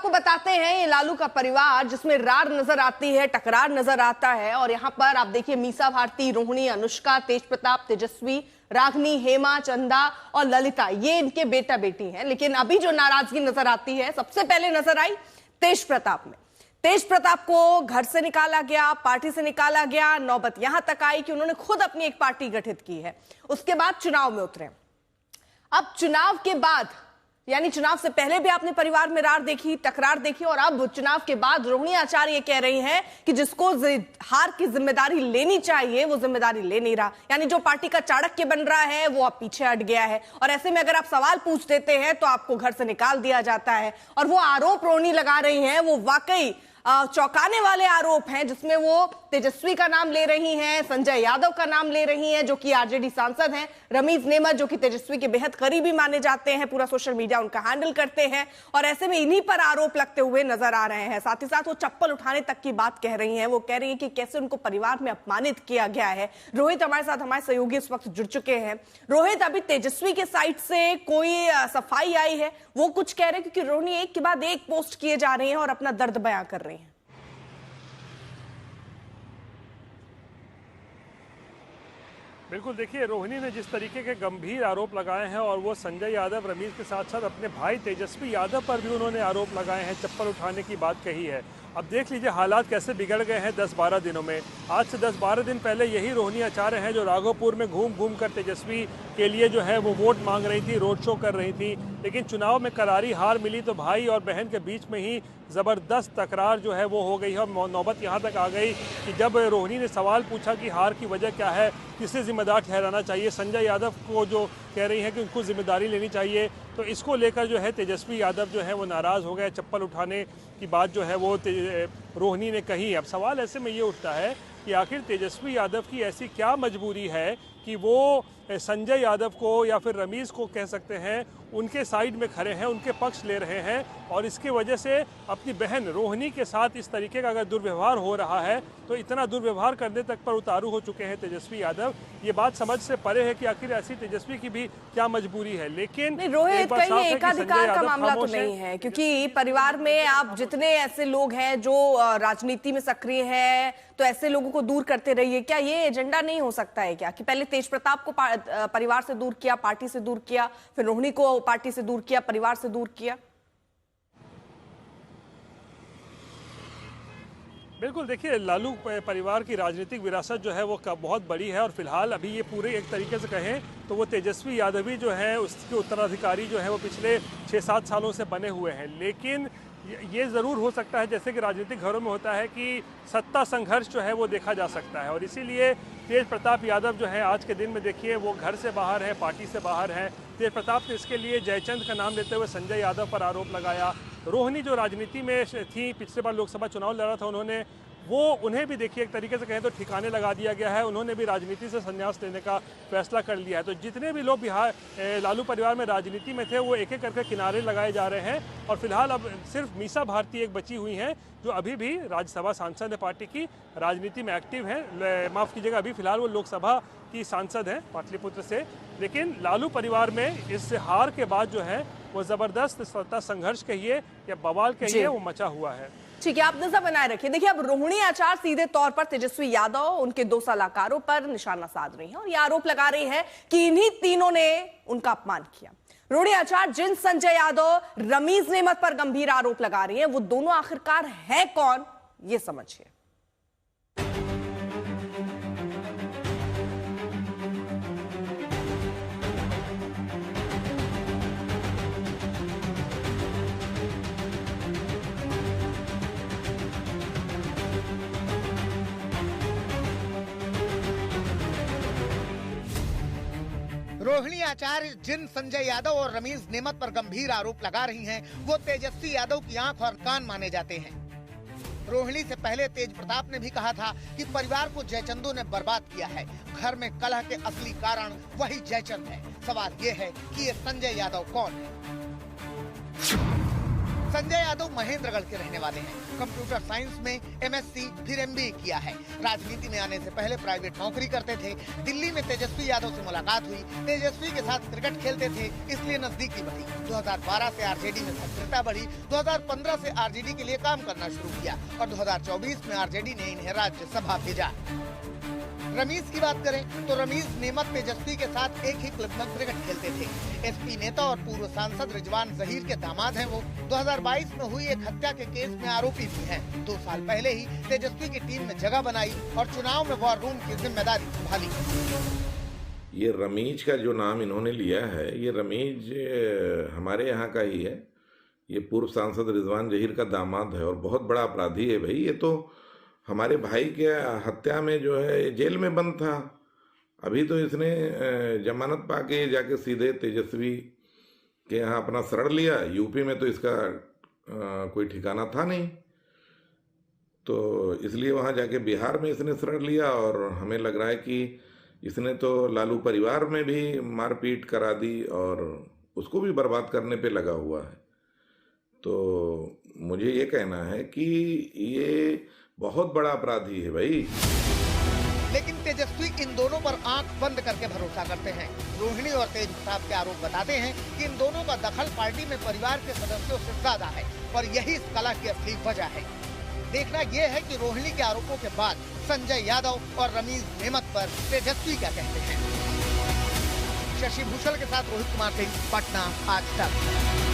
आपको बताते हैं ये लालू का परिवार जिसमें रार नजर आती है, टकरार नजर आता है। और यहां पर आप देखिए मीसा भारती, रोहिणी, अनुष्का, तेज प्रताप, तेजस्वी, रागनी, हेमा, चंदा और ललिता, ये इनके बेटा बेटी हैं। लेकिन अभी जो नाराजगी नजर आती है सबसे पहले नजर आई तेज प्रताप में। तेज प्रताप को घर से निकाला गया, पार्टी से निकाला गया, नौबत यहां तक आई कि उन्होंने खुद अपनी एक पार्टी गठित की है। उसके बाद चुनाव में उतरे। अब चुनाव के बाद, यानी चुनाव से पहले भी आपने परिवार में रार देखी, टकरार देखी, और अब चुनाव के बाद रोहिणी आचार्य ये कह रही हैं कि जिसको हार की जिम्मेदारी लेनी चाहिए वो जिम्मेदारी ले नहीं रहा। यानी जो पार्टी का चाणक्य बन रहा है वो अब पीछे हट गया है। और ऐसे में अगर आप सवाल पूछ देते हैं तो आपको घर से निकाल दिया जाता है। और वो आरोप रोहिणी लगा रही हैं वो वाकई चौंकाने वाले आरोप हैं, जिसमें वो तेजस्वी का नाम ले रही हैं, संजय यादव का नाम ले रही हैं जो कि आरजेडी सांसद हैं, रमीज नेमत जो कि तेजस्वी के बेहद करीबी माने जाते हैं, पूरा सोशल मीडिया उनका हैंडल करते हैं। और ऐसे में इन्हीं पर आरोप लगते हुए नजर आ रहे हैं। साथ ही साथ वो चप्पल उठाने तक की बात कह रही हैं। वो कह रही है कि कैसे उनको परिवार में अपमानित किया गया है। रोहित हमारे साथ, हमारे सहयोगी इस वक्त जुड़ चुके हैं। रोहित, अभी तेजस्वी के साइड से कोई सफाई आई है? वो कुछ कह रहे हैं क्योंकि रोहिणी एक के बाद एक पोस्ट किए जा रही हैं और अपना दर्द बयां कर रही हैं। बिल्कुल, देखिए रोहिणी ने जिस तरीके के गंभीर आरोप लगाए हैं और वो संजय यादव, रमीज के साथ साथ अपने भाई तेजस्वी यादव पर भी उन्होंने आरोप लगाए हैं, चप्पल उठाने की बात कही है। अब देख लीजिए हालात कैसे बिगड़ गए हैं 10-12 दिनों में। आज से 10-12 दिन पहले यही रोहिणी आचार्य हैं जो राघोपुर में घूम घूम कर तेजस्वी के लिए जो है वो वोट मांग रही थी, रोड शो कर रही थी। लेकिन चुनाव में करारी हार मिली तो भाई और बहन के बीच में ही ज़बरदस्त तकरार जो है वो हो गई है। और नौबत यहाँ तक आ गई कि जब रोहिणी ने सवाल पूछा कि हार की वजह क्या है, किसे जिम्मेदार ठहराना चाहिए, संजय यादव को जो कह रही है कि उनको जिम्मेदारी लेनी चाहिए, तो इसको लेकर जो है तेजस्वी यादव जो है वो नाराज़ हो गए। चप्पल उठाने की बात जो है वो रोहिणी ने कही। अब सवाल ऐसे में ये उठता है कि आखिर तेजस्वी यादव की ऐसी क्या मजबूरी है कि वो संजय यादव को या फिर रमीज को कह सकते हैं उनके साइड में खड़े हैं, उनके पक्ष ले रहे हैं, और इसकी वजह से अपनी बहन रोहिणी के साथ इस तरीके का अगर दुर्व्यवहार हो रहा है तो इतना दुर्व्यवहार करने तक पर उतारू हो चुके हैं तेजस्वी यादव। ये बात समझ से परे है कि आखिर ऐसी तेजस्वी की भी क्या मजबूरी है। लेकिन रोहित, कहीं एकाधिकार का मामला तो नहीं है, क्योंकि परिवार में आप जितने ऐसे लोग हैं जो राजनीति में सक्रिय हैं तो ऐसे लोगों को दूर करते रहिए। क्या ये एजेंडा नहीं हो सकता है क्या कि पहले तेज प्रताप को परिवार से दूर किया, पार्टी से दूर किया, फिर रोहिणी को पार्टी से दूर किया, परिवार से दूर किया? बिल्कुल, देखिए लालू परिवार की राजनीतिक विरासत जो है वो बहुत बड़ी है और फिलहाल अभी ये पूरे एक तरीके से कहें तो वो तेजस्वी यादव ही जो है उसके उत्तराधिकारी जो है वो पिछले 6-7 सालों से बने हुए हैं। लेकिन ये ज़रूर हो सकता है जैसे कि राजनीतिक घरों में होता है कि सत्ता संघर्ष जो है वो देखा जा सकता है, और इसीलिए तेज प्रताप यादव जो है आज के दिन में देखिए वो घर से बाहर है, पार्टी से बाहर है। तेज प्रताप ने इसके लिए जयचंद का नाम लेते हुए संजय यादव पर आरोप लगाया। रोहिणी जो राजनीति में थी, पिछले बार लोकसभा चुनाव लड़ा था उन्होंने, वो उन्हें भी देखिए एक तरीके से कहें तो ठिकाने लगा दिया गया है, उन्होंने भी राजनीति से संन्यास लेने का फैसला कर लिया है। तो जितने भी लोग बिहार लालू परिवार में राजनीति में थे वो एक एक करके किनारे लगाए जा रहे हैं। और फिलहाल अब सिर्फ मीसा भारती एक बची हुई हैं जो अभी भी राज्यसभा सांसद है, पार्टी की राजनीति में एक्टिव है। माफ़ कीजिएगा, अभी फिलहाल वो लोकसभा की सांसद हैं पाटलिपुत्र से। लेकिन लालू परिवार में इस हार के बाद जो है वो ज़बरदस्त सत्ता संघर्ष कहिए या बवाल कहिए वो मचा हुआ है। ठीक है, आप नजर बनाए रखिए। देखिए अब रोहिणी आचार्य सीधे तौर पर तेजस्वी यादव, उनके 2 सलाहकारों पर निशाना साध रही हैं और ये आरोप लगा रही है कि इन्हीं तीनों ने उनका अपमान किया। रोहिणी आचार्य जिन संजय यादव, रमीज नेमत पर गंभीर आरोप लगा रही हैं, वो दोनों आखिरकार है कौन, ये समझिए। रोहिणी आचार्य जिन संजय यादव और रमीज नेमत पर गंभीर आरोप लगा रही हैं, वो तेजस्वी यादव की आंख और कान माने जाते हैं। रोहिणी से पहले तेज प्रताप ने भी कहा था कि परिवार को जयचंदों ने बर्बाद किया है। घर में कलह के असली कारण वही जयचंद है। सवाल ये है कि ये संजय यादव कौन है? संजय यादव महेंद्रगढ़ के रहने वाले हैं। कंप्यूटर साइंस में MSc फिर MBA किया है। राजनीति में आने से पहले प्राइवेट नौकरी करते थे। दिल्ली में तेजस्वी यादव से मुलाकात हुई। तेजस्वी के साथ क्रिकेट खेलते थे, इसलिए नजदीकी बढ़ी। 2012 से आरजेडी में सक्रियता बढ़ी। 2015 से आरजेडी के लिए काम करना शुरू किया और 2024 में आरजेडी ने इन्हें राज्यसभा भेजा। रमीज की बात करें तो रमीज नेमत तेजस्वी के साथ एक ही क्लब में क्रिकेट खेलते थे। एसपी नेता और पूर्व सांसद रिजवान जहीर के दामाद हैं वो। 2022 में हुई एक हत्या के केस में आरोपी भी हैं। 2 साल पहले ही तेजस्वी की टीम में जगह बनाई और चुनाव में वॉर रूम की जिम्मेदारी संभाली। ये रमीज का जो नाम इन्होंने लिया है, ये रमीज हमारे यहाँ का ही है। ये पूर्व सांसद रिजवान जहीर का दामाद है और बहुत बड़ा अपराधी है भाई। ये तो हमारे भाई के हत्या में जो है जेल में बंद था। अभी तो इसने जमानत पाके जाके सीधे तेजस्वी के यहाँ अपना शरण लिया। यूपी में तो इसका कोई ठिकाना था नहीं, तो इसलिए वहाँ जाके बिहार में इसने शरण लिया। और हमें लग रहा है कि इसने तो लालू परिवार में भी मारपीट करा दी और उसको भी बर्बाद करने पे लगा हुआ है। तो मुझे ये कहना है कि ये बहुत बड़ा अपराधी है भाई। लेकिन तेजस्वी इन दोनों पर आंख बंद करके भरोसा करते हैं। रोहिणी और तेज प्रताप के आरोप बताते हैं कि इन दोनों का दखल पार्टी में परिवार के सदस्यों से ज्यादा है और यही इस कलह की असली वजह है। देखना यह है कि रोहिणी के आरोपों के बाद संजय यादव और रमीज नेमत पर तेजस्वी क्या कहते हैं। शशि भूषण के साथ रोहित कुमार सिंह, पटना, आज तक।